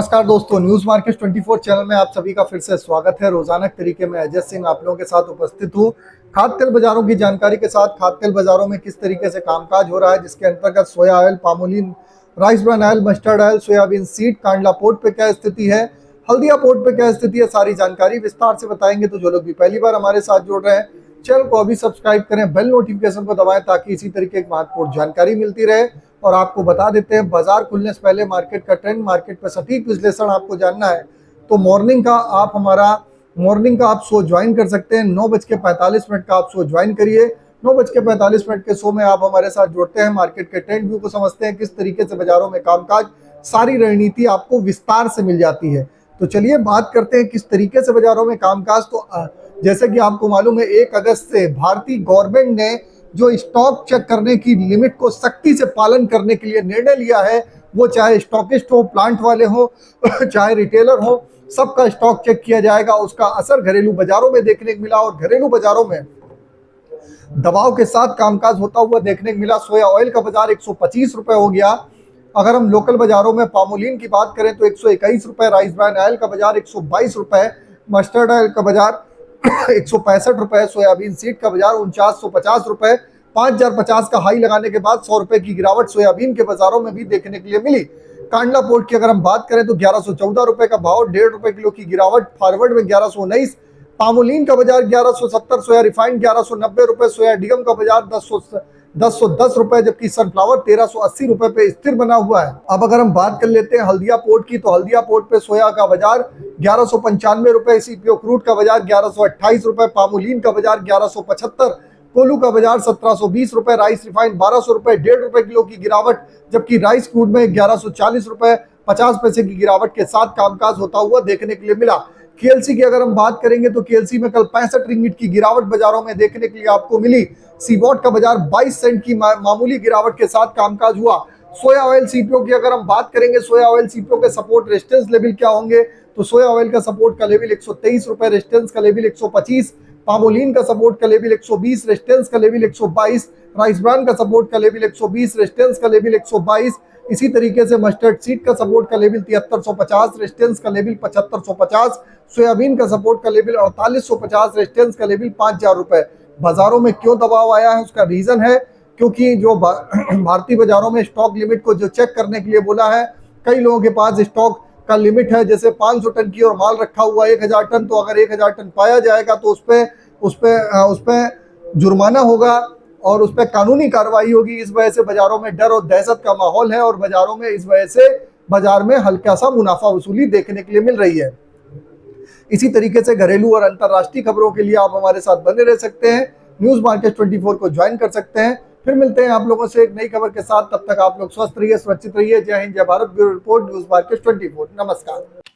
नमस्कार दोस्तों, news market 24 channel में आप सभी का फिर से स्वागत है। रोजाना के तरीके में अजय सिंह आप लोगों के साथ उपस्थित हूँ। खाद्य तेल बाजारों की जानकारी के साथ खाद्य तेल बाजारों में किस तरीके से कामकाज हो रहा है, जिसके अंतर्गत सोया oil, palmolein, rice bran oil, mustard oil, soybean seed, Kandla port पे क्या स्थिति है, हल्दिया पोर्ट पे क्या स्थिति है, सारी जानकारी विस्तार से बताएंगे। तो जो लोग भी पहली बार हमारे साथ जुड़ रहे हैं, चैनल को अभी सब्सक्राइब करें, बेल नोटिफिकेशन को दबाएं ताकि इसी तरीके की महत्वपूर्ण जानकारी मिलती रहे। और आपको बता देते हैं, बाजार खुलने से पहले मार्केट का ट्रेंड, मार्केट पर सटीक विश्लेषण आपको जानना है तो मॉर्निंग का आप शो ज्वाइन कर सकते हैं। 9:45 का आप शो ज्वाइन करिए। 9:45 के शो में आप हमारे साथ जुड़ते हैं, मार्केट के ट्रेंड व्यू को समझते हैं, किस तरीके से बाजारों में कामकाज, सारी रणनीति आपको विस्तार से मिल जाती है। तो चलिए बात करते हैं किस तरीके से बाजारों में कामकाज। तो जैसे कि आपको मालूम है, 1 अगस्त से भारतीय गवर्नमेंट ने जो स्टॉक चेक करने की लिमिट को सख्ती से पालन करने के लिए निर्णय लिया है, वो चाहे स्टॉकिस्ट हो, प्लांट वाले हो, चाहे रिटेलर हो, सबका स्टॉक चेक किया जाएगा। उसका असर घरेलू बाजारों में देखने को मिला और घरेलू बाजारों में दबाव के साथ कामकाज होता हुआ देखने को मिला। सोया ऑयल का बाजार 125 रुपए हो गया। अगर हम लोकल बाजारों में पामोलिन की बात करें तो 121 रुपए, राइस ब्रान ऑयल का बाजार 122 रुपए, मस्टर्ड ऑयल का बाजार 165 रुपए, सोयाबीन सीड का बाजार 4950 रुपए। 5050 का हाई लगाने के बाद 100 रुपए की गिरावट सोयाबीन के बाजारों में भी देखने के लिए मिली। कांडला पोर्ट की अगर हम बात करें तो 1114 रुपए का भाव, 1.5 रुपए किलो की गिरावट, फॉरवर्ड में 1119। पामोलिन का बाजार 1170, सोया रिफाइंड 1190 रुपए, सोया डीएम का बाजार 1010 रुपए, जबकि सनफ्लावर 1380 रुपए पे स्थिर बना हुआ है। अब अगर हम बात कर लेते हैं हल्दिया पोर्ट की, तो हल्दिया पोर्ट पे सोया का बाजार 1195 रुपए, सीपीओ क्रूड का बाजार 1128 रुपए, पामोलिन का बाजार 1175, कोलू का बाजार 1720 रुपए, राइस रिफाइंड 1200 रुपए, 1.5 रुपए किलो की गिरावट, जबकि राइस क्रूड में 1140 रुपए 50 पैसे की गिरावट के साथ कामकाज होता हुआ देखने के लिए मिला। केएलसी की अगर हम बात करेंगे तो केएलसी में कल 65 रिंगिट की गिरावट बाजारों में देखने के लिए आपको मिली। सीबॉट का बाजार 22 सेंट की मामूली गिरावट के साथ कामकाज हुआ। सोया ऑयल सीपीओ की अगर हम बात करेंगे, सोया ऑयल सीपीओ के सपोर्ट रेजिस्टेंस लेवल क्या होंगे, तो सोया ऑयल का सपोर्ट का लेवल 123 रुपए, रेजिस्टेंस का लेवल 125, पामोलिन का सपोर्ट का लेवल 120, रेजिस्टेंस का लेवल 122, राइस ब्रान का सपोर्ट का लेवल 120, रेजिस्टेंस का लेवल 122। इसी तरीके से मस्टर्ड सीड का सपोर्ट का लेवल 7350, रेजिस्टेंस का लेवल 7550, सोयाबीन का सपोर्ट का लेवल 4850, रेजिस्टेंस का लेवल 5000 रुपए। बाजारों में क्यों दबाव आया है, उसका रीजन है क्योंकि जो भारतीय बाजारों में स्टॉक लिमिट को जो चेक करने के लिए बोला है, कई लोगों के पास स्टॉक का लिमिट है, जैसे 500 टन की और माल रखा हुआ 1000 टन, तो अगर 1000 टन पाया जाएगा तो उस पे जुर्माना होगा और उस पर कानूनी कार्रवाई होगी। इस वजह से बाजारों में डर और दहशत का माहौल है और बाजारों में इस वजह से बाजार में हल्का सा मुनाफा वसूली देखने के लिए मिल रही है। इसी तरीके से घरेलू और अंतर्राष्ट्रीय खबरों के लिए आप हमारे साथ बने रह सकते हैं, न्यूज मार्केट 24 को ज्वाइन कर सकते हैं। फिर मिलते हैं आप लोगों से एक नई खबर के साथ, तब तक आप लोग स्वस्थ रहिए, सुरक्षित रहिए। जय हिंद, जय Bharat. Bureau report, news market 24। नमस्कार।